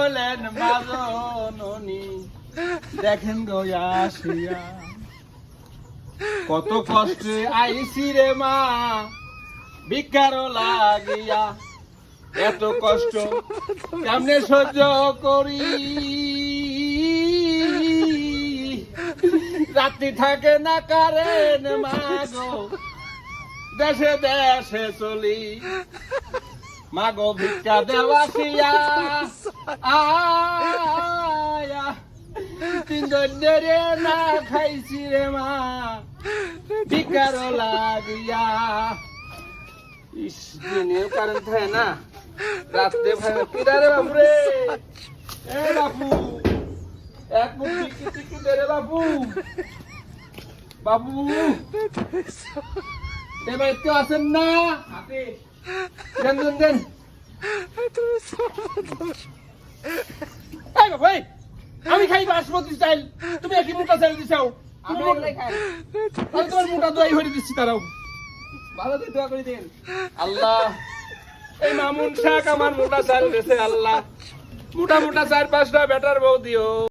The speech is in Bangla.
হলেন মাজননী দেখেন গো আসিয়া কত কষ্টে আইছি রে মা ভিক্ষার লাগিয়া এত কষ্ট কেমনে সহ্য করি রাত্রি থাকে না কারেন মাগো দেশে দেশে চলি মাগো ভিক্ষা দেওয়াছিয়া আয়া তিনজন রে না খাইছি রে মা ভিক্ষার লাগিয়া ইস দিনে কারেন্ট থাকে না রাতে ভাই কিরা রে বাবু রে এ বাবু এক মুঠ টিকি টিকি দে রে বাবু বাবু এবার কেউ আছেন না হাতে দেন দেন দেন এই বাবু এই আমি খাই বাসমতি চাইল তুমি একই মোটা চাইল দিছাও আমি এগুলাই খাই আমি তোমার মোটা দই হরি দিচ্ছি তারাও ভালো করে দোয়া করে দেন আল্লাহ এই মামুন শাক আমার মোটা চাল দিয়েছে আল্লাহ মোটা মোটা 4-5টা বেটার বউ দিও